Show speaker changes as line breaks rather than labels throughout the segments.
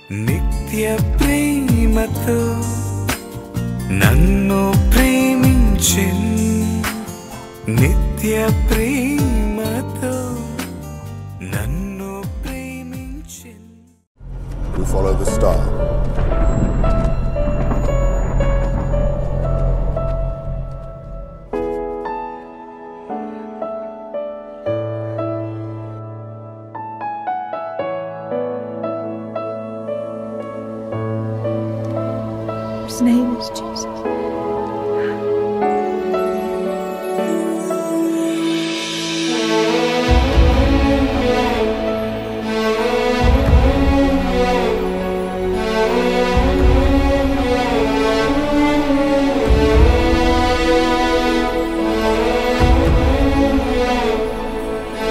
నిత్య ప్రేమతో నన్ను ప్రేమించెన్, నిత్య ప్రేమతో నన్ను ప్రేమించెన్.
We follow the star.
His name is Jesus.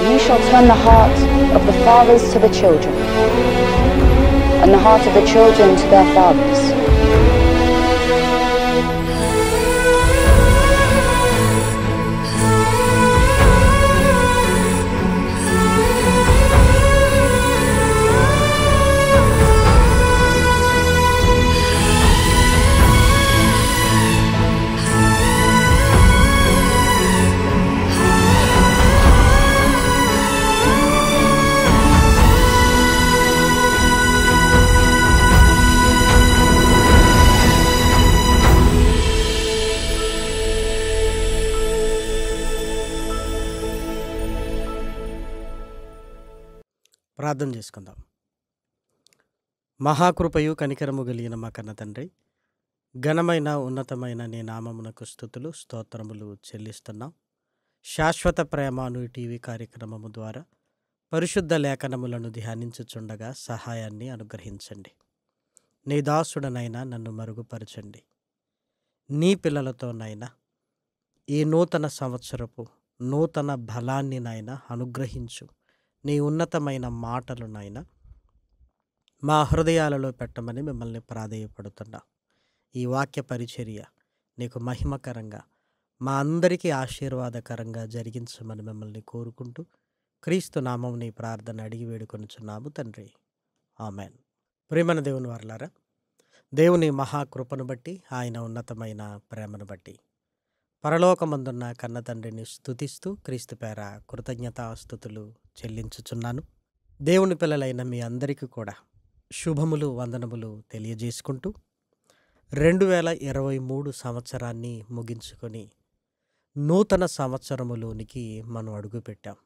You shall turn the heart of the fathers to the children, and the heart of the children to their fathers.
ప్రార్థన చేసుకుందాం. మహాకృపయు కనికరము కలిగిన మా కన్న తండ్రి, ఘనమైన ఉన్నతమైన నీ నామమునకు స్తుతులు స్తోత్రములు చెల్లిస్తున్నాం. శాశ్వత ప్రేమ అను టీవీ కార్యక్రమము ద్వారా పరిశుద్ధ లేఖనములను ధ్యానించుచుండగా సహాయాన్ని అనుగ్రహించండి. నీ దాసుడనైనా నన్ను మరుగుపరచండి. నీ పిల్లలతోనైనా ఈ నూతన సంవత్సరపు నూతన బలాన్ని నైనా అనుగ్రహించు. నీ ఉన్నతమైన మాటలునైనా మా హృదయాలలో పెట్టమని మిమ్మల్ని ప్రాధేయపడుతున్నా. ఈ వాక్య పరిచర్య నీకు మహిమకరంగా మా అందరికీ ఆశీర్వాదకరంగా జరిగించమని మిమ్మల్ని కోరుకుంటూ క్రీస్తు నామం నీ ప్రార్థన అడిగి వేడుకొనుచున్నాము తండ్రి, ఆమెన్. ప్రేమన దేవుని వారలారా, దేవుని మహాకృపను బట్టి, ఆయన ఉన్నతమైన ప్రేమను బట్టి పరలోకమందున్న కన్న తండ్రిని స్తుతిస్తూ క్రీస్తు పేర కృతజ్ఞతాస్తుతులు చెల్లించుచున్నాను. దేవుని పిల్లలైన మీ అందరికీ కూడా శుభములు వందనములు తెలియజేసుకుంటూ 2023 సంవత్సరాన్ని ముగించుకొని నూతన సంవత్సరములోనికి మనం అడుగుపెట్టాం.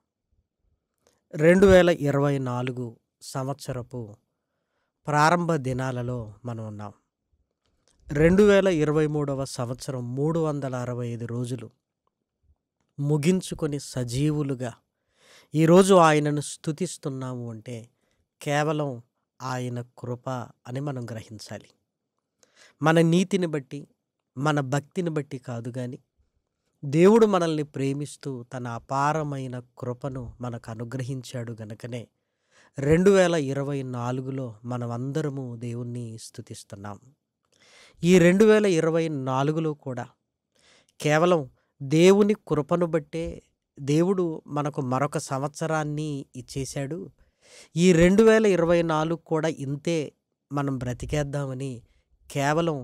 2024 సంవత్సరపు ప్రారంభ దినాలలో మనం ఉన్నాం. 2023వ సంవత్సరం 365 రోజులు ముగించుకొని సజీవులుగా ఈరోజు ఆయనను స్తుతిస్తున్నాము అంటే కేవలం ఆయన కృప అని మనం గ్రహించాలి. మన నీతిని బట్టి, మన భక్తిని బట్టి కాదు, కానీ దేవుడు మనల్ని ప్రేమిస్తూ తన అపారమైన కృపను మనకు అనుగ్రహించాడు గనుకనే 2024లో మనం అందరము దేవుణ్ణి స్తుతిస్తున్నాం. ఈ 2024లో కూడా కేవలం దేవుని కృపను బట్టే దేవుడు మనకు మరొక సంవత్సరాన్ని ఇచ్చేశాడు. ఈ 2024 కూడా ఇంతే మనం బ్రతికేద్దామని కేవలం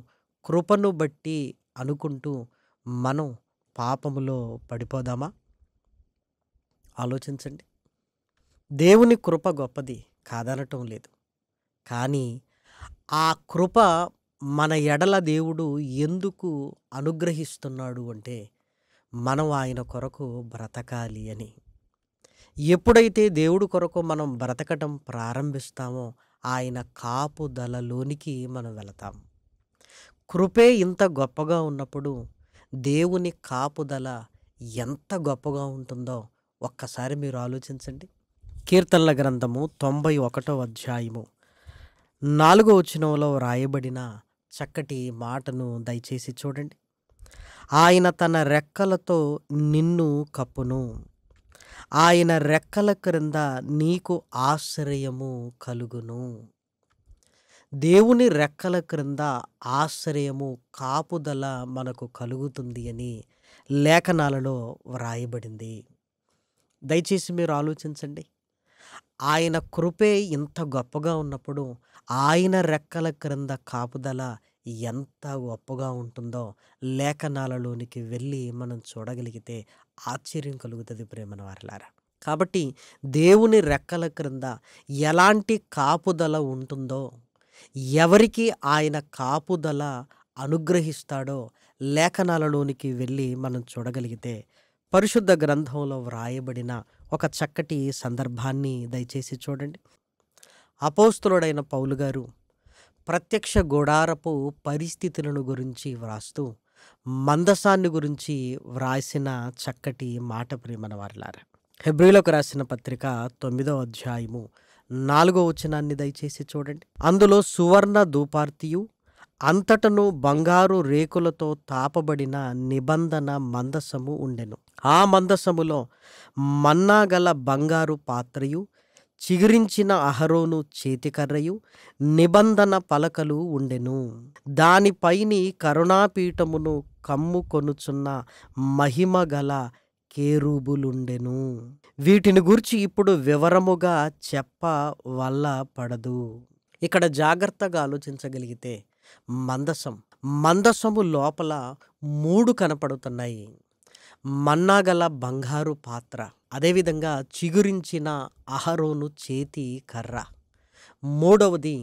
కృపను బట్టి అనుకుంటూ మనం పాపములో పడిపోదామా? ఆలోచించండి. దేవుని కృప గొప్పది కాదనటం లేదు, కానీ ఆ కృప మన ఎడల దేవుడు ఎందుకు అనుగ్రహిస్తున్నాడు అంటే మనం ఆయన కొరకు బ్రతకాలి అని. ఎప్పుడైతే దేవుడు కొరకు మనం బ్రతకటం ప్రారంభిస్తామో ఆయన కాపుదలలోనికి మనం వెళతాం. కృపే ఇంత గొప్పగా ఉన్నప్పుడు దేవుని కాపుదల ఎంత గొప్పగా ఉంటుందో ఒక్కసారి మీరు ఆలోచించండి. కీర్తనల గ్రంథము 91వ అధ్యాయము 4వ వచనంలో రాయబడిన చక్కటి మాటను దయచేసి చూడండి. ఆయన తన రెక్కలతో నిన్ను కప్పును, ఆయన రెక్కల క్రింద నీకు ఆశ్రయము కలుగును. దేవుని రెక్కల క్రింద ఆశ్రయము, కాపుదల మనకు కలుగుతుంది అని లేఖనాలలో వ్రాయబడింది. దయచేసి మీరు ఆలోచించండి. ఆయన కృపే ఇంత గొప్పగా ఉన్నప్పుడు ఆయన రెక్కల క్రింద కాపుదల ఎంత గొప్పగా ఉంటుందో లేఖనాలలోనికి వెళ్ళి మనం చూడగలిగితే ఆశ్చర్యం కలుగుతుంది ప్రేమన వారలారా. కాబట్టి దేవుని రెక్కల క్రింద ఎలాంటి కాపుదల ఉంటుందో, ఎవరికి ఆయన కాపుదల అనుగ్రహిస్తాడో లేఖనాలలోనికి వెళ్ళి మనం చూడగలిగితే పరిశుద్ధ గ్రంథంలో వ్రాయబడిన ఒక చక్కటి సందర్భాన్ని దయచేసి చూడండి. అపోస్తులుడైన పౌలు గారు ప్రత్యక్ష గుడారపు పరిస్థితులను గురించి వ్రాస్తూ మందసాన్ని గురించి వ్రాసిన చక్కటి మాట ప్రేమన వారలారా. హెబ్రీలకు రాసిన పత్రిక 9వ అధ్యాయము 4వ వచనాన్ని దయచేసి చూడండి. అందులో సువర్ణ ధూపార్తియు అంతటను బంగారు రేకులతో తాపబడిన నిబంధన మందసము ఉండెను. ఆ మందసములో మన్నా గల బంగారు పాత్రయు చిగురించిన అహరోను చేతికర్రయు నిబంధన పలకలు ఉండెను. దానిపైని కరుణాపీఠమును కమ్ముకొనుచున్న మహిమ గల కేరూబులుండెను. వీటిని గూర్చి ఇప్పుడు వివరముగా చెప్ప వల్ల పడదు. ఇక్కడ జాగ్రత్తగా ఆలోచించగలిగితే మందసము లోపల 3 కనపడుతున్నాయి. మన్నాగల బంగారు పాత్ర, అదేవిధంగా చిగురించిన అహరోను చేతి కర్ర, మూడవది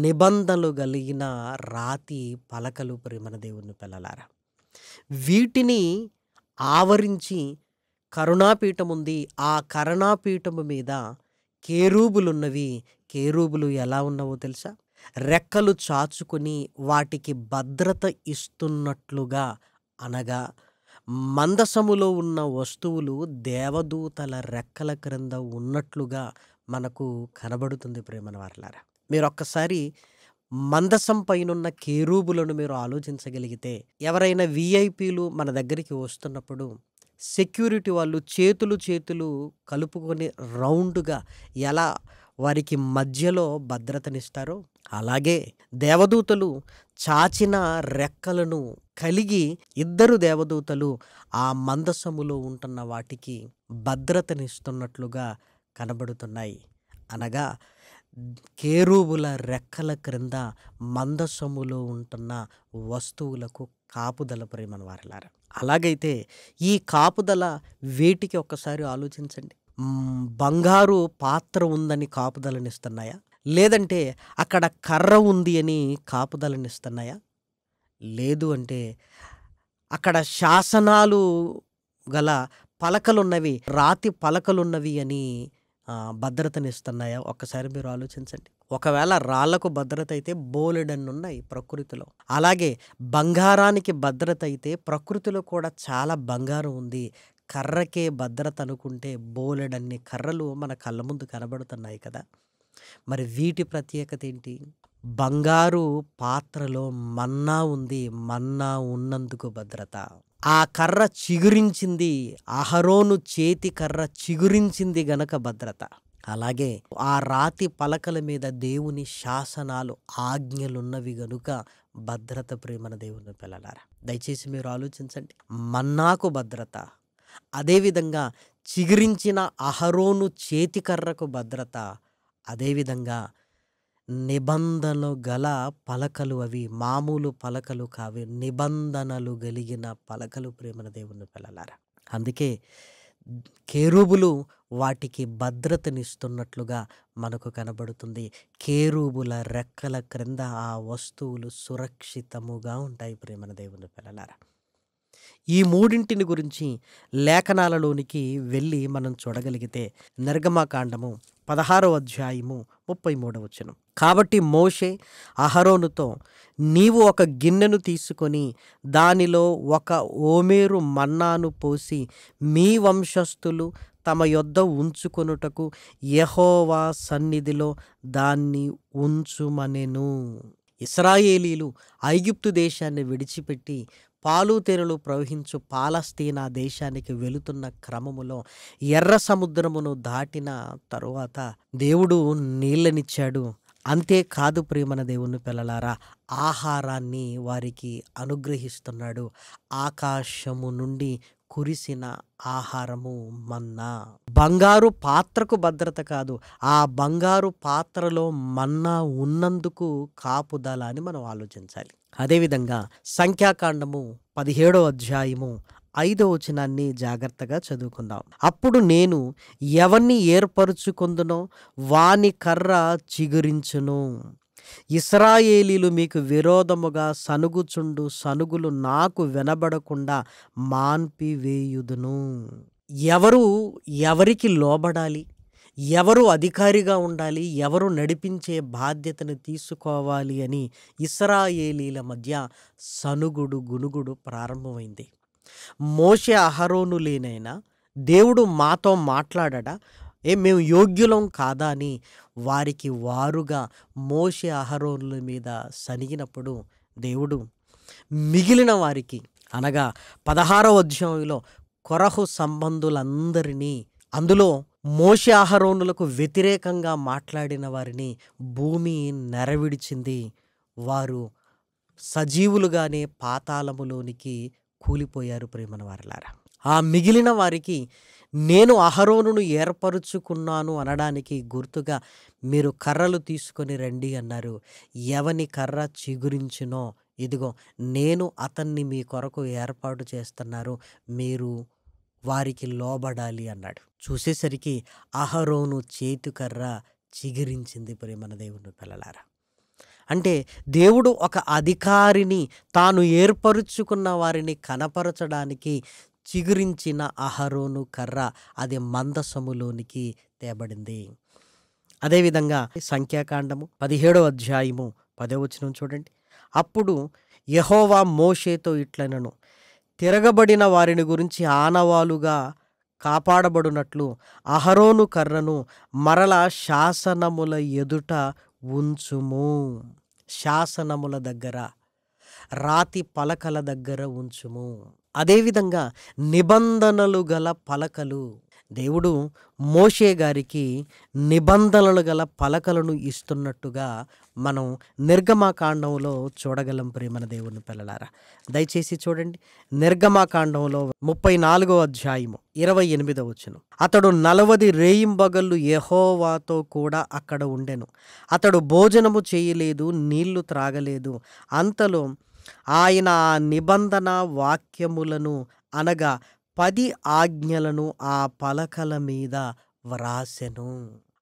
నిబంధనలు కలిగిన రాతి పలకలు ప్రేమన దేవుని పిల్లలారా. వీటిని ఆవరించి కరుణాపీఠం ఉంది. ఆ కరుణాపీఠము మీద కేరూబులున్నవి. కేరూబులు ఎలా ఉన్నావో తెలుసా? రెక్కలు చాచుకొని వాటికి భద్రత ఇస్తున్నట్లుగా, అనగా మందసములో ఉన్న వస్తువులు దేవదూతల రెక్కల క్రింద ఉన్నట్లుగా మనకు కనబడుతుంది ప్రేమన వారలారా. మీరు ఒక్కసారి మందసం పైనున్న కేరూబులను మీరు ఆలోచించగలిగితే, ఎవరైనా విఐపీలు మన దగ్గరికి వస్తున్నప్పుడు సెక్యూరిటీ వాళ్ళు చేతులు కలుపుకొని రౌండ్గా ఎలా వారికి మధ్యలో భద్రతనిస్తారో, అలాగే దేవదూతలు చాచిన రెక్కలను కలిగి 2 దేవదూతలు ఆ మందసములో ఉంటున్న వాటికి భద్రతనిస్తున్నట్లుగా కనబడుతున్నాయి. అనగా కేరూబుల రెక్కల క్రింద మందసములో ఉంటున్న వస్తువులకు కాపుదల ప్రేమన వారలారా. అలాగైతే ఈ కాపుదల వేటికి ఒక్కసారి ఆలోచించండి. బంగారు పాత్ర ఉందని కాపుదలనిస్తున్నాయా? లేదంటే అక్కడ కర్ర ఉంది అని కాపుదలనిస్తున్నాయా? లేదు అంటే అక్కడ శాసనాలు గల పలకలున్నవి, రాతి పలకలున్నవి అని భద్రతనిస్తున్నాయా? ఒక్కసారి మీరు ఆలోచించండి. ఒకవేళ రాళ్లకు భద్రత అయితే బోలెడన్నున్నాయి ప్రకృతిలో. అలాగే బంగారానికి భద్రత అయితే ప్రకృతిలో కూడా చాలా బంగారం ఉంది. కర్రకే భద్రత అనుకుంటే బోలెడన్ని కర్రలు మన కళ్ళ ముందు కనబడుతున్నాయి కదా. మరి వీటి ప్రత్యేకత ఏంటి? బంగారు పాత్రలో మన్నా ఉంది. మన్నా ఉన్నందుకు భద్రత. ఆ కర్ర చిగురించింది, అహరోను చేతి కర్ర చిగురించింది గనక భద్రత. అలాగే ఆ రాతి పలకల మీద దేవుని శాసనాలు, ఆజ్ఞలున్నవి గనుక భద్రత ప్రేమన దేవుని పిల్లలారా. దయచేసి మీరు ఆలోచించండి. మన్నాకు భద్రత, అదేవిధంగా చిగురించిన అహరోను చేతికర్రకు భద్రత, అదేవిధంగా నిబంధనలు గల పలకలు, అవి మామూలు పలకలు కావి, నిబంధనలు కలిగిన పలకలు ప్రేమన దేవుని పిల్లలారా. అందుకే కేరూబులు వాటికి భద్రతనిస్తున్నట్లుగా మనకు కనబడుతుంది. కేరూబుల రెక్కల క్రింద ఆ వస్తువులు సురక్షితముగా ఉంటాయి ప్రేమన దేవుని పిల్లలారా. ఈ మూడింటిని గురించి లేఖనాలలోనికి వెళ్ళి మనం చూడగలిగితే నిర్గమకాండము 16వ అధ్యాయము 33వ వచనం. కాబట్టి మోషే అహరోనుతో, నీవు ఒక గిన్నెను తీసుకొని దానిలో 1 ఓమేరు మన్నాను పోసి మీ వంశస్థులు తమ యొద్ద ఉంచుకొనుటకు యెహోవా సన్నిధిలో దాన్ని ఉంచుమనెను. ఇశ్రాయేలీలు ఐగుప్తు దేశాన్ని విడిచిపెట్టి పాలు తేనెలు ప్రవహించు పాలస్తీనా దేశానికి వెళుతున్న క్రమములో ఎర్ర సముద్రమును దాటిన తరువాత దేవుడు నీళ్ళనిచ్చాడు. అంతేకాదు ప్రియమైన దేవుని పిల్లలారా, ఆహారాన్ని వారికి అనుగ్రహిస్తున్నాడు. ఆకాశము నుండి కురిసిన ఆహారము మన్నా. బంగారు పాత్రకు భద్రత కాదు, ఆ బంగారు పాత్రలో మన్నా ఉన్నందుకు కాపుదల అని మనం ఆలోచించాలి. అదేవిధంగా సంఖ్యాకాండము 17వ అధ్యాయము 5వ వచనాన్ని జాగ్రత్తగా చదువుకుందాం. అప్పుడు నేను ఎవరిని ఏర్పరచుకొందునో వాని కర్ర చిగురించును. ఇశ్రాయేలీలు మీకు విరోధముగా సనుగుచుండు సనుగులు నాకు వినబడకుండా మాన్పివేయుదును. ఎవరికి లోబడాలి, ఎవరు అధికారిగా ఉండాలి, ఎవరు నడిపించే బాధ్యతను తీసుకోవాలి అని ఇశ్రాయేలీల మధ్య సనుగుడు గునుగుడు ప్రారంభమైంది. మోషే అహరోనులేనైనా దేవుడు మాతో మాట్లాడడా, మేము యోగ్యులం కాదా అని వారికి వారుగా మోషే అహరోనుల మీద సనిగినప్పుడు దేవుడు మిగిలిన వారికి అనగా 16వ అధ్యాయంలో కొరహు సంబంధులందరినీ, అందులో మోషే అహరోనులకు వ్యతిరేకంగా మాట్లాడిన వారిని భూమి నెరవిడిచింది. వారు సజీవులుగానే పాతాళములోనికి కూలిపోయారు. ప్రేమన వారలారా, ఆ మిగిలిన వారికి నేను అహరోనును ఏర్పరుచుకున్నాను అనడానికి గుర్తుగా మీరు కర్రలు తీసుకొని రండి అన్నారు. ఎవని కర్ర చిగురించునో ఇదిగో నేను అతన్ని మీ కొరకు ఏర్పాటు చేస్తున్నారు, మీరు వారికి లోబడాలి అన్నాడు. చూసేసరికి అహరోను చేతికర్ర చిగురించింది. ప్రేమన దేవుని పిల్లలారా, అంటే దేవుడు ఒక అధికారిని తాను ఏర్పరుచుకున్న వారిని కనపరచడానికి చిగురించిన అహరోను కర్ర అది మందసములోనికి తేబడింది. అదేవిధంగా సంఖ్యాకాండము 17వ అధ్యాయము 10వ వచనం చూడండి. అప్పుడు యెహోవా మోషేతో ఇట్లనెను, తిరగబడిన వారిని గురించి ఆనవాలుగా కాపాడబడినట్లు అహరోను కర్రను మరలా శాసనముల ఎదుట ఉంచుము. శాసనముల దగ్గర, రాతి పలకల దగ్గర ఉంచుము. అదేవిధంగా నిబంధనలు గల పలకలు, దేవుడు మోషే గారికి నిబంధనలు గల పలకలను ఇస్తున్నట్టుగా మనం నిర్గమాకాండంలో చూడగలం. ప్రేమన దేవుని పిల్లలారా, దయచేసి చూడండి. నిర్గమాకాండంలో 34వ అధ్యాయము 28వ వచనం. అతడు 40 రేయింబగళ్ళు యెహోవాతో కూడా అక్కడ ఉండెను. అతడు భోజనము చేయలేదు, నీళ్లు త్రాగలేదు. అంతలో ఆయన ఆ నిబంధన వాక్యములను అనగా 10 ఆజ్ఞలను ఆ పలకల మీద వ్రాసెను.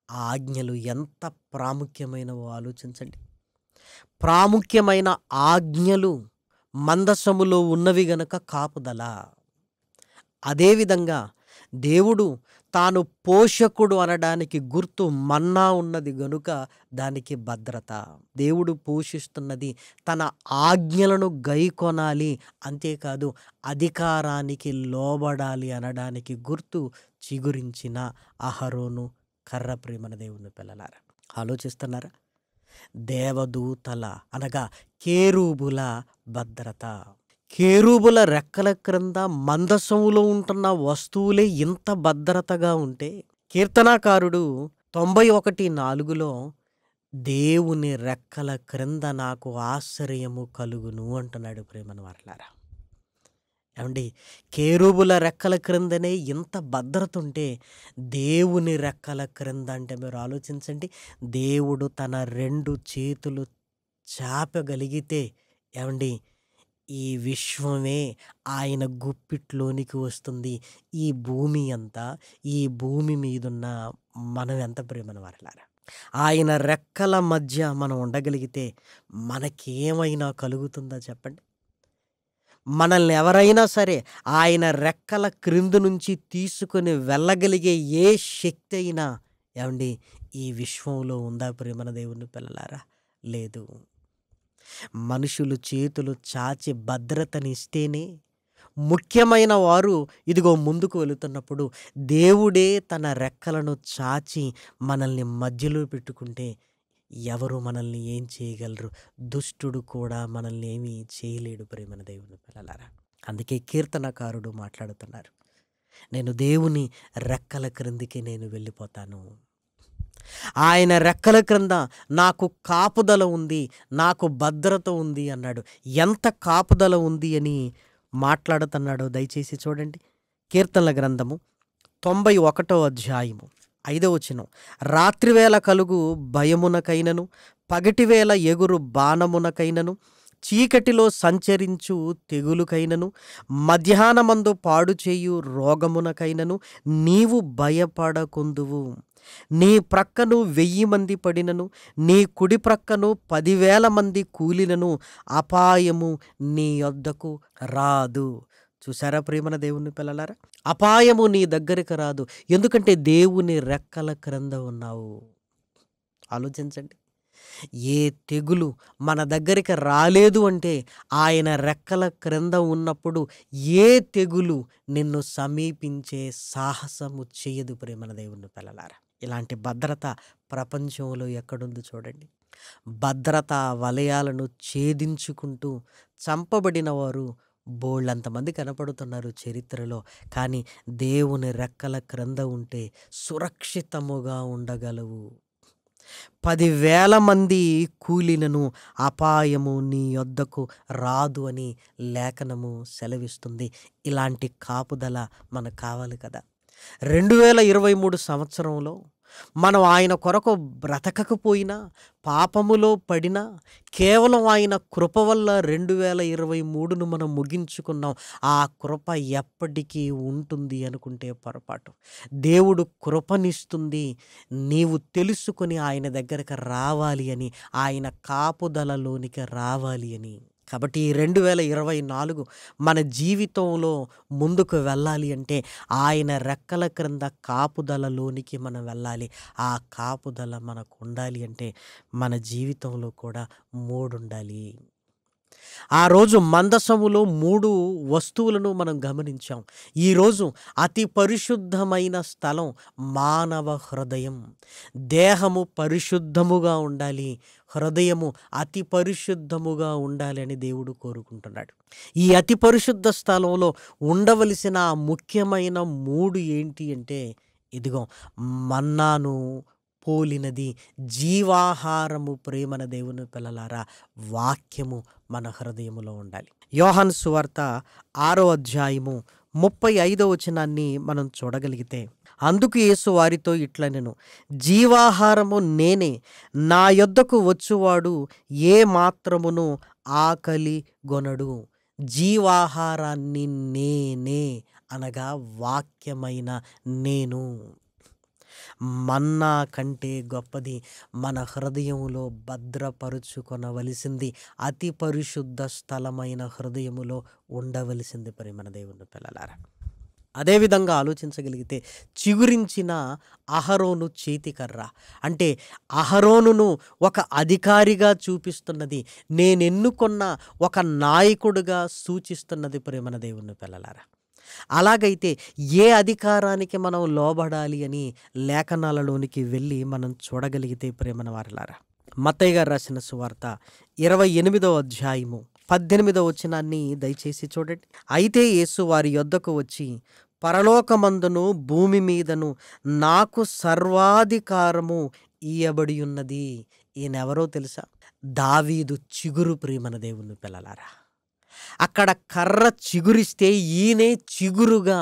ఆ ఆజ్ఞలు ఎంత ప్రాముఖ్యమైనవో ఆలోచించండి. ప్రాముఖ్యమైన ఆజ్ఞలు మందసములో ఉన్నవి గనక కాపుదల. అదేవిధంగా దేవుడు తాను పోషకుడు అనడానికి గుర్తు మన్నా ఉన్నది గనుక దానికి భద్రత. దేవుడు పోషిస్తున్నది తన ఆజ్ఞలను గైకొనాలి, అంతేకాదు అధికారానికి లోబడాలి అనడానికి గుర్తు చిగురించిన అహరోను కర్ర. ప్రేమన దేవుని పిల్లలారా, ఆలోచిస్తున్నారా? దేవదూతల అనగా కేరూబుల భద్రత. కేరూబుల రెక్కల క్రింద మందసములో ఉంటున్న వస్తువులే ఇంత భద్రతగా ఉంటే, కీర్తనాకారుడు 91:4లో దేవుని రెక్కల క్రింద నాకు ఆశ్రయము కలుగును అంటున్నాడు. ప్రేమను వారలారా, ఏమండి, కేరూబుల రెక్కల క్రిందనే ఇంత భద్రత ఉంటే దేవుని రెక్కల క్రింద అంటే మీరు ఆలోచించండి. దేవుడు తన 2 చేతులు చాపగలిగితే ఏమండి, ఈ విశ్వమే ఆయన గుప్పిట్లోనికి వస్తుంది. ఈ భూమి అంతా, ఈ భూమి మీదున్న మనం ఎంత ప్రేమను వారలారా, ఆయన రెక్కల మధ్య మనం ఉండగలిగితే మనకేమైనా కలుగుతుందా చెప్పండి? మనల్ని ఎవరైనా సరే ఆయన రెక్కల క్రింద నుంచి తీసుకొని వెళ్ళగలిగే ఏ శక్తి అయినా ఏమండి ఈ విశ్వంలో ఉందా ప్రేమన దేవుని పిల్లలారా? లేదు. మనుషులు చేతులు చాచి భద్రతనిస్తేనే ముఖ్యమైన వారు ఇదిగో ముందుకు వెళుతున్నప్పుడు దేవుడే తన రెక్కలను చాచి మనల్ని మధ్యలో పెట్టుకుంటే ఎవరు మనల్ని ఏం చేయగలరు? దుష్టుడు కూడా మనల్ని ఏమీ చేయలేడు ప్రేమన దేవుని పిల్లలారా. అందుకే కీర్తనకారుడు మాట్లాడుతున్నారు, నేను దేవుని రెక్కల క్రిందికి నేను వెళ్ళిపోతాను. ఆయన రెక్కల క్రింద నాకు కాపుదల ఉంది, నాకు భద్రత ఉంది అన్నాడు. ఎంత కాపుదల ఉంది అని మాట్లాడుతున్నాడో దయచేసి చూడండి. కీర్తనల గ్రంథము 91వ అధ్యాయము 5వ వచనం. రాత్రివేళ కలుగు భయమునకైనను పగటివేళ ఎగురు బాణమునకైనను చీకటిలో సంచరించు తెగులుకైనను మధ్యాహ్నమందు పాడు చేయు రోగమునకైనను నీవు భయపడకుందువు. నీ ప్రక్కను 1000 మంది పడినను నీ కుడి ప్రక్కను 10,000 మంది కూలినను అపాయము నీ యొద్దకు రాదు. చూసారా ప్రియమైన దేవుని పిల్లలారా, అపాయము నీ దగ్గరికి రాదు, ఎందుకంటే దేవుని రెక్కల క్రింద ఉన్నావు. ఆలోచించండి, ఏ తెగులు మన దగ్గరికి రాలేదు అంటే ఆయన రెక్కల క్రింద ఉన్నప్పుడు ఏ తెగులు నిన్ను సమీపించే సాహసము చేయదు. ప్రియమైన దేవుని పిల్లలారా, ఇలాంటి భద్రత ప్రపంచంలో ఎక్కడుంది చూడండి. భద్రతా వలయాలను ఛేదించుకుంటూ చంపబడిన వారు బోళ్ళంతమంది కనపడుతున్నారు చరిత్రలో. కానీ దేవుని రెక్కల క్రింద ఉంటే సురక్షితముగా ఉండగలవు. 10,000 మంది కూలినను అపాయము నీ యొద్దకు రాదు అని లేఖనము సెలవిస్తుంది. ఇలాంటి కాపుదల మనకు కావాలి కదా. 2023 సంవత్సరంలో మనం ఆయన కొరకు బ్రతకకపోయినా, పాపములో పడినా, కేవలం ఆయన కృప వల్ల 2023ను మనం ముగించుకున్నాం. ఆ కృప ఎప్పటికీ ఉంటుంది అనుకుంటే పొరపాటు. దేవుడు కృపనిస్తుంది, నీవు తెలుసుకొని ఆయన దగ్గరకు రావాలి అని, ఆయన కాపుదలలోనికి రావాలి అని. కాబట్టి ఈ 2024 మన జీవితంలో ముందుకు వెళ్ళాలి అంటే ఆయన రెక్కల క్రింద కాపుదలలోనికి మనం వెళ్ళాలి. ఆ కాపుదల మనకు ఉండాలి అంటే మన జీవితంలో కూడా 3 ఉండాలి. ఆ రోజు మందసములో 3 వస్తువులను మనం గమనించాం. ఈరోజు అతి పరిశుద్ధమైన స్థలం మానవ హృదయం. దేహము పరిశుద్ధముగా ఉండాలి, హృదయము అతి పరిశుద్ధముగా ఉండాలి అని దేవుడు కోరుకుంటున్నాడు. ఈ అతి పరిశుద్ధ స్థలంలో ఉండవలసిన ముఖ్యమైన 3 ఏంటి అంటే, ఇదిగో మన్నాను పోలినది జీవాహారము. ప్రేమన దేవుని పిల్లలారా, వాక్యము మన హృదయములో ఉండాలి. యోహాను సువార్త 6వ అధ్యాయము 35వ వచనాన్ని మనం చూడగలిగితే, అందుకు యేసు వారితో ఇట్లనెను, జీవాహారము నేనే, నా యొద్దకు వచ్చువాడు ఏ మాత్రమును ఆకలి గొనడు. జీవాహారాన్ని నేనే అనగా వాక్యమైన నేను. మన్నా కంటే గొప్పది మన హృదయములో భద్రపరుచుకొనవలసింది అతి పరిశుద్ధ స్థలమైన హృదయములో ఉండవలసింది. ప్రియమైన దేవుని పిల్లలారా, అదేవిధంగా ఆలోచించగలిగితే చిగురించిన అహరోను చేతికర్ర అంటే అహరోనును ఒక అధికారిగా చూపిస్తున్నది, నేనెన్నుకున్న ఒక నాయకుడిగా సూచిస్తున్నది. ప్రియమైన దేవుని పిల్లలారా, అలాగైతే ఏ అధికారానికి మనం లోబడాలి అని లేఖనాలలోనికి వెళ్ళి మనం చూడగలిగితే ప్రేమన వారలారా, మత్తయి గారు రాసిన సువార్త 28వ అధ్యాయము 18వ వచనాన్ని దయచేసి చూడండి. అయితే యేసు వారి యొద్దకు వచ్చి, పరలోకమందును భూమి మీదను నాకు సర్వాధికారము ఇయ్యబడి ఉన్నది. ఈయనెవరో తెలుసా? దావీదు చిగురు. ప్రియమైన దేవుని పిల్లలారా, అక్కడ కర్ర చిగురిస్తే ఈయనే చిగురుగా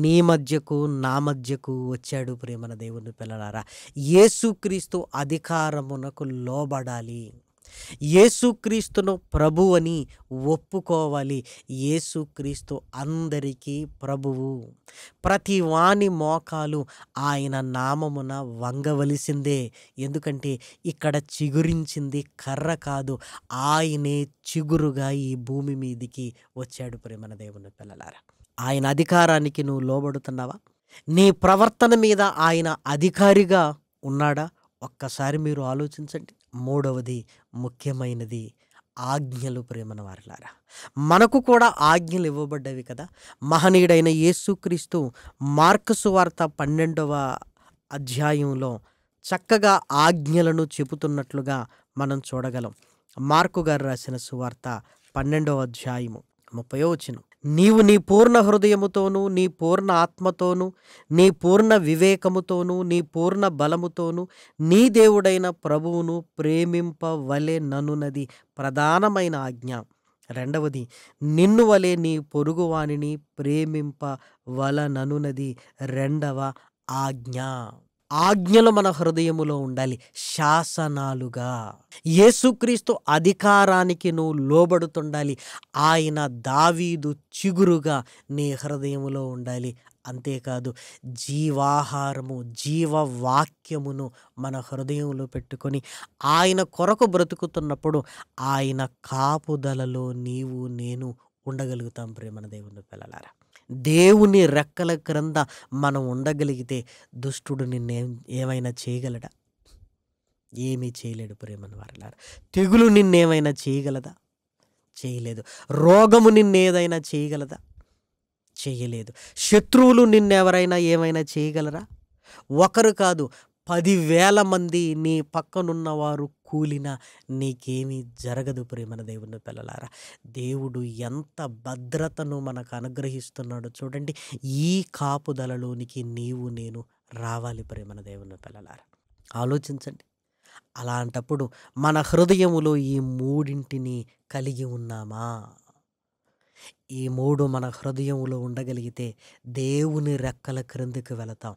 నీ మధ్యకు నా మధ్యకు వచ్చాడు. ప్రేమన దేవుని పిల్లలారా, యేసుక్రీస్తు అధికారమునకు లోబడాలి, యేసుక్రీస్తును ప్రభు అని ఒప్పుకోవాలి. యేసుక్రీస్తు అందరికీ ప్రభువు. ప్రతి వాని మోకాలు ఆయన నామమున వంగవలసిందే. ఎందుకంటే ఇక్కడ చిగురించింది కర్ర కాదు, ఆయనే చిగురుగా ఈ భూమి మీదికి వచ్చాడు. ప్రేమన దేవుని పిల్లలారా, ఆయన అధికారానికి నువ్వు లోబడుతున్నావా? నీ ప్రవర్తన మీద ఆయన అధికారిగా ఉన్నాడా? ఒక్కసారి మీరు ఆలోచించండి. 3వది ముఖ్యమైనది ఆజ్ఞలు. ప్రేమన వారలారా, మనకు కూడా ఆజ్ఞలు ఇవ్వబడ్డవి కదా. మహనీయుడైన యేసుక్రీస్తు మార్కు సువార్త 12వ అధ్యాయంలో చక్కగా ఆజ్ఞలను చెబుతున్నట్లుగా మనం చూడగలం. మార్కు గారు రాసిన సువార్త 12వ అధ్యాయము 30వ వచనం, నీవు నీ పూర్ణ హృదయముతోనూ, నీ పూర్ణ ఆత్మతోనూ, నీ పూర్ణ వివేకముతోనూ, నీ పూర్ణ బలముతోనూ నీ దేవుడైన ప్రభువును ప్రేమింపవలెననున్నది ప్రధానమైన ఆజ్ఞ. రెండవది, నిన్ను వలె నీ పొరుగువానిని ప్రేమింపవలననున్నది రెండవ ఆజ్ఞ. ఆజ్ఞలు మన హృదయములో ఉండాలి శాసనాలుగా. యేసుక్రీస్తు అధికారానికి నువ్వు లోబడుతుండాలి. ఆయన దావీదు చిగురుగా నీ హృదయములో ఉండాలి. అంతేకాదు జీవాహారము, జీవవాక్యమును మన హృదయంలో పెట్టుకొని ఆయన కొరకు బ్రతుకుతున్నప్పుడు ఆయన కాపుదలలో నీవు నేను ఉండగలుగుతాం. ప్రేమన దేవుని పిల్లలారా, దేవుని రెక్కల క్రింద మనం ఉండగలిగితే దుష్టుడు ఏమైనా చేయగలడా? ఏమీ చేయలేడు. ప్రేమను వారలారా, తెగులు నిన్నేమైనా చేయగలదా? చేయలేదు. రోగము నిన్నేదైనా చేయగలదా? చేయలేదు. శత్రువులు నిన్నెవరైనా ఏమైనా చేయగలరా? ఒకరు కాదు 10,000 మంది నీ పక్కనున్నవారు కూలినా నీకేమీ జరగదు. ప్రేమన దేవుని పిల్లలారా, దేవుడు ఎంత భద్రతను మనకు అనుగ్రహిస్తున్నాడో చూడండి. ఈ కాపుదలలోనికి నీవు నేను రావాలి. ప్రేమన దేవుని పిల్లలారా, ఆలోచించండి. అలాంటప్పుడు మన హృదయములో ఈ మూడింటిని కలిగి ఉన్నామా? ఈ మూడు మన హృదయంలో ఉండగలిగితే దేవుని రెక్కల క్రిందికి వెళతాం.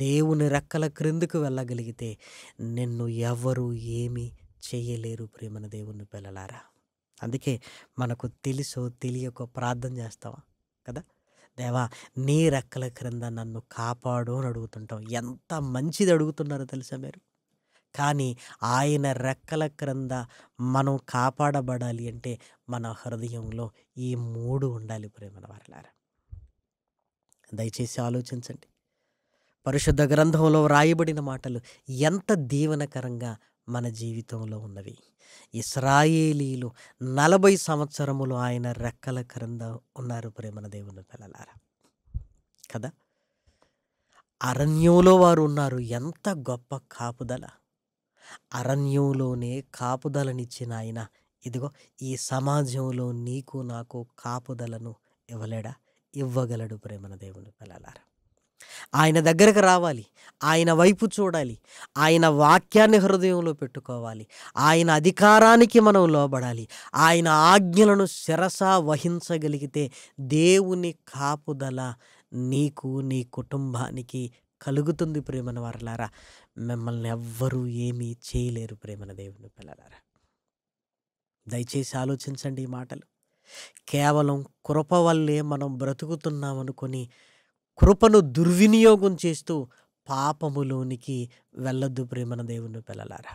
దేవుని రెక్కల క్రిందికి వెళ్ళగలిగితే నిన్ను ఎవరు ఏమీ చేయలేరు. ప్రేమన దేవుని పిల్లలారా, అందుకే మనకు తెలుసో తెలియకో ప్రార్థన చేస్తావా కదా, దేవా నీ రెక్కల క్రింద నన్ను కాపాడు అని అడుగుతుంటాం. ఎంత మంచిది అడుగుతున్నారో తెలుసా మీరు? కానీ ఆయన రెక్కల క్రింద మనం కాపాడబడాలి అంటే మన హృదయంలో ఈ మూడు ఉండాలి. ప్రేమన వారలారా, దయచేసి ఆలోచించండి. పరిశుద్ధ గ్రంథంలో వ్రాయబడిన మాటలు ఎంత దీవెనకరంగా మన జీవితంలో ఉన్నవి. ఇశ్రాయేలీలు 40 సంవత్సరములు ఆయన రెక్కల క్రింద ఉన్నారు. ప్రేమన దేవుని పిల్లలారా కదా, అరణ్యంలో వారు ఉన్నారు. ఎంత గొప్ప కాపుదల! అరణ్యంలోనే కాపుదలనిచ్చిన ఆయన ఇదిగో ఈ సమాజంలో నీకు నాకు కాపుదలను ఇవ్వలేడా? ఇవ్వగలడు. ప్రేమన దేవుని పిల్లలారా, ఆయన దగ్గరకు రావాలి, ఆయన వైపు చూడాలి, ఆయన వాక్యాన్ని హృదయంలో పెట్టుకోవాలి, ఆయన అధికారానికి మనం లోబడాలి, ఆయన ఆజ్ఞలను శిరస వహించగలిగితే దేవుని కాపుదల నీకు నీ కుటుంబానికి కలుగుతుంది. ప్రేమన వారలారా, మిమ్మల్ని ఎవ్వరూ ఏమీ చేయలేరు. ప్రేమన దేవుని పిల్లలారా, దయచేసి ఆలోచించండి ఈ మాటలు. కేవలం కృప వల్లే మనం బ్రతుకుతున్నామనుకొని కృపను దుర్వినియోగం చేస్తూ పాపములోనికి వెళ్ళొద్దు. ప్రేమన దేవుని పిల్లలారా,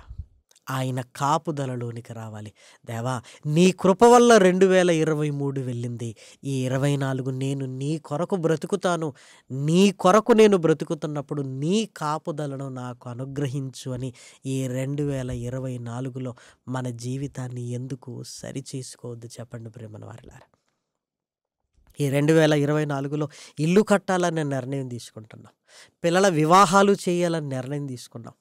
ఆయన కాపుదలలోనికి రావాలి. దేవా నీ కృప వల్ల 2023 వెళ్ళింది, ఈ 24 నేను నీ కొరకు బ్రతుకుతాను, నీ కొరకు నేను బ్రతుకుతున్నప్పుడు నీ కాపుదలను నాకు అనుగ్రహించు అని ఈ 2024లో మన జీవితాన్ని ఎందుకు సరిచేసుకోవద్దు చెప్పండి. ప్రేమన వారలారా, ఈ 2024లో ఇల్లు కట్టాలనే నిర్ణయం తీసుకుంటున్నాం, పిల్లల వివాహాలు చేయాలని నిర్ణయం తీసుకున్నాం,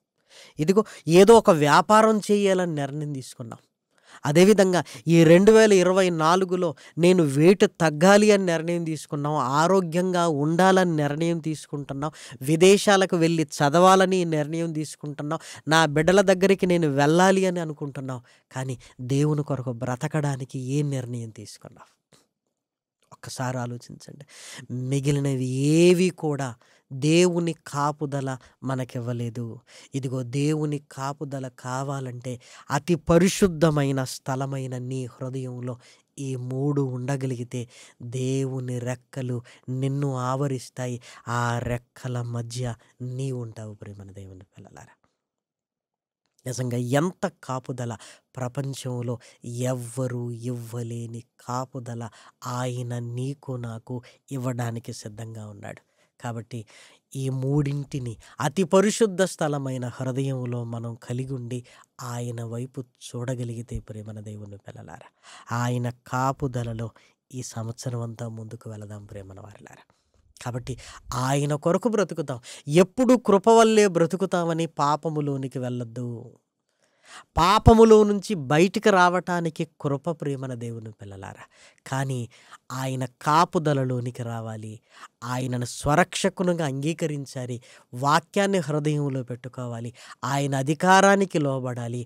ఇదిగో ఏదో ఒక వ్యాపారం చేయాలని నిర్ణయం తీసుకున్నాం. అదేవిధంగా ఈ 2024లో నేను వెయిట్ తగ్గాలి అని నిర్ణయం తీసుకున్నాం, ఆరోగ్యంగా ఉండాలని నిర్ణయం తీసుకుంటున్నాం, విదేశాలకు వెళ్ళి చదవాలని నిర్ణయం తీసుకుంటున్నాం, నా బిడ్డల దగ్గరికి నేను వెళ్ళాలి అని అనుకుంటున్నాం. కానీ దేవుని కొరకు బ్రతకడానికి ఏ నిర్ణయం తీసుకున్నాం? ఒక్కసారి ఆలోచించండి. మిగిలినవి ఏవి కూడా దేవుని కాపుదల మనకివ్వలేదు. ఇదిగో దేవుని కాపుదల కావాలంటే అతి పరిశుద్ధమైన స్థలమైన నీ హృదయంలో ఈ మూడు ఉండగలిగితే దేవుని రెక్కలు నిన్ను ఆవరిస్తాయి. ఆ రెక్కల మధ్య నీ ఉంటావు. ప్రేమన దేవుని పిల్లలారా, నిజంగా ఎంత కాపుదల! ప్రపంచంలో ఎవ్వరూ ఇవ్వలేని కాపుదల ఆయన నీకు నాకు ఇవ్వడానికి సిద్ధంగా ఉన్నాడు. కాబట్టి ఈ మూడింటిని అతి పరిశుద్ధ స్థలమైన హృదయంలో మనం కలిగి ఉండి ఆయన వైపు చూడగలిగితే ప్రేమన దేవుని పిల్లలారా, ఆయన కాపుదలలో ఈ సంవత్సరం అంతా ముందుకు వెళదాం. ప్రేమన వారలారా, కాబట్టి ఆయన కొరకు బ్రతుకుతాం. ఎప్పుడు కృప వల్లే బ్రతుకుతామని పాపములోనికి వెళ్ళొద్దు. పాపములో నుంచి బయటికి రావటానికి కృప ప్రేమన దేవుని పిల్లలారా. కానీ ఆయన కాపుదలలోనికి రావాలి, ఆయనను స్వరక్షకునిగా అంగీకరించాలి, వాక్యాన్ని హృదయంలో పెట్టుకోవాలి, ఆయన అధికారానికి లోబడాలి,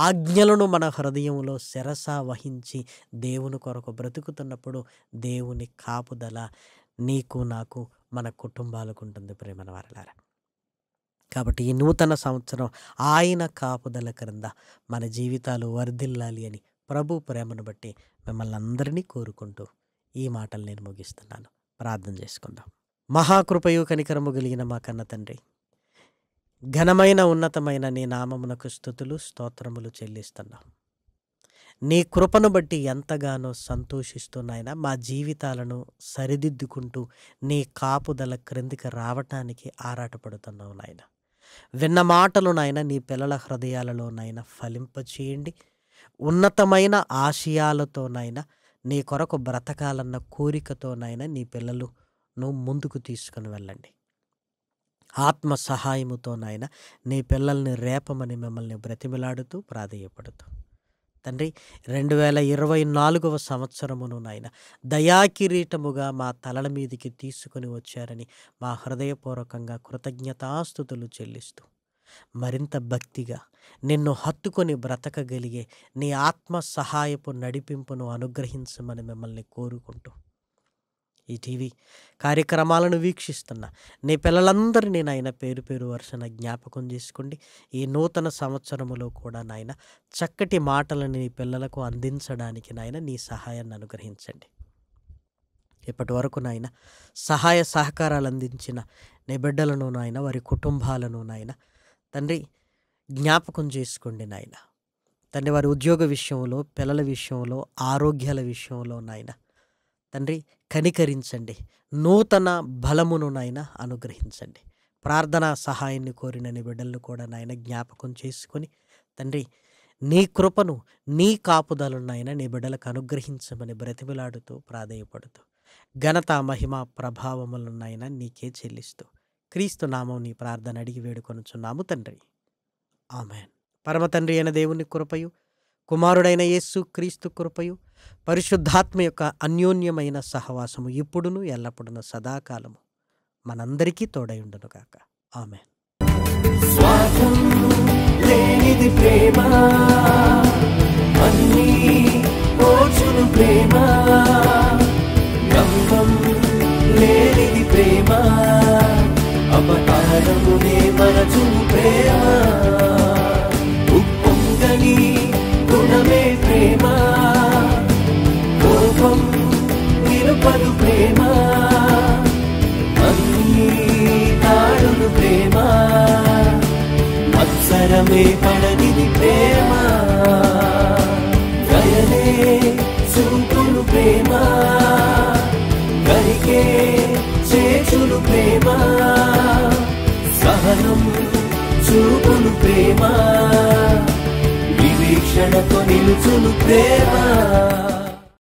ఆజ్ఞలను మన హృదయంలో శిరస వహించి దేవుని కొరకు బ్రతుకుతున్నప్పుడు దేవుని కాపుదల నీకు నాకు మన కుటుంబాలకు ఉంటుంది ప్రేమన వారలారా. కాబట్టి ఈ నూతన సంవత్సరం ఆయన కాపుదల క్రింద మన జీవితాలు వర్ధిల్లాలి అని ప్రభు ప్రేమను బట్టి మిమ్మల్ని అందరినీ కోరుకుంటూ ఈ మాటలు నేను ముగిస్తున్నాను. ప్రార్థన చేసుకుందాం. మహాకృపయు కనికరము కలిగిన మా కన్న తండ్రి, ఘనమైన ఉన్నతమైన నీ నామమునకు స్తుతులు స్తోత్రములు చెల్లిస్తున్నాం. నీ కృపను బట్టి ఎంతగానో సంతోషిస్తున్నాయినా మా జీవితాలను సరిదిద్దుకుంటూ నీ కాపుదల క్రిందికి రావటానికి ఆరాటపడుతున్నావు నాయన. విన్న మాటలు నాయన నీ పిల్లల హృదయాలలోనైనా ఫలింపచేయండి. ఉన్నతమైన ఆశయాలతోనైనా నీ కొరకు బ్రతకాలన్న కోరికతోనైనా నీ పిల్లలను ముందుకు తీసుకుని వెళ్ళండి. ఆత్మ సహాయముతోనైనా నీ పిల్లల్ని రేపమని మిమ్మల్ని బ్రతిమిలాడుతూ ప్రాధేయపడుతూ తండ్రి 2024వ సంవత్సరమును నాయన దయాకిరీటముగా మా తలల మీదికి తీసుకుని వచ్చారని మా హృదయపూర్వకంగా కృతజ్ఞతాస్తుతులు చెల్లిస్తూ మరింత భక్తిగా నిన్ను హత్తుకొని బ్రతకగలిగే నీ ఆత్మ సహాయపు నడిపింపును అనుగ్రహించమని మిమ్మల్ని కోరుకుంటూ ఈ టీవీ కార్యక్రమాలను వీక్షిస్తున్న నీ పిల్లలందరినీ నాయన పేరు పేరు వరుసన జ్ఞాపకం చేసుకోండి. ఈ నూతన సంవత్సరములో కూడా నాయన చక్కటి మాటలను నీ పిల్లలకు అందించడానికి నాయన నీ సహాయాన్ని అనుగ్రహించండి. ఇప్పటి వరకు నాయన సహాయ సహకారాలు అందించిన నీ బిడ్డలను నాయన వారి కుటుంబాలను నాయన తండ్రి జ్ఞాపకం చేసుకోండి నాయన. తండ్రి వారి ఉద్యోగ విషయంలో, పిల్లల విషయంలో, ఆరోగ్యాల విషయంలో నాయన తండ్రి కనికరించండి. నూతన బలమును నాయన అనుగ్రహించండి. ప్రార్థనా సహాయాన్ని కోరిన నీ బిడ్డలను కూడా నాయన జ్ఞాపకం చేసుకొని తండ్రి నీ కృపను నీ కాపుదలను నాయన నీ బిడ్డలకు అనుగ్రహించమని బ్రతిమిలాడుతూ ప్రాధేయపడుతూ ఘనత మహిమ ప్రభావములను నాయన నీకే చెల్లిస్తూ క్రీస్తు నామం నీ ప్రార్థన అడిగి వేడుకొనుచున్నాము తండ్రి. ఆమెన్. పరమ తండ్రి అయిన దేవుని కృపయు, కుమారుడైన యేసు క్రీస్తు కృపయు, పరిశుద్ధాత్మ యొక్క అన్యోన్యమైన సహవాసము ఇప్పుడును ఎల్లప్పుడును సదాకాలము మనందరికీ తోడైండును గాక. ఆమెన్.
స్వార్థం లేనిది ప్రేమ, అన్నీ ఓర్చును ప్రేమ, గంగం లేనిది ప్రేమ, అపకారమునే మరచును ప్రేమ, ఉప్పొంగని గుణమే ప్రేమ, కోపం నిలుపదు ప్రేమ, అన్నీ తాడును ప్రేమ, మత్సరమే పడనిది ప్రేమ, దయనే చూపును ప్రేమ, గరికే చేచును ప్రేమ, సహనం చూపును ప్రేమ, వివీక్షణతో నిలుచును ప్రేమ.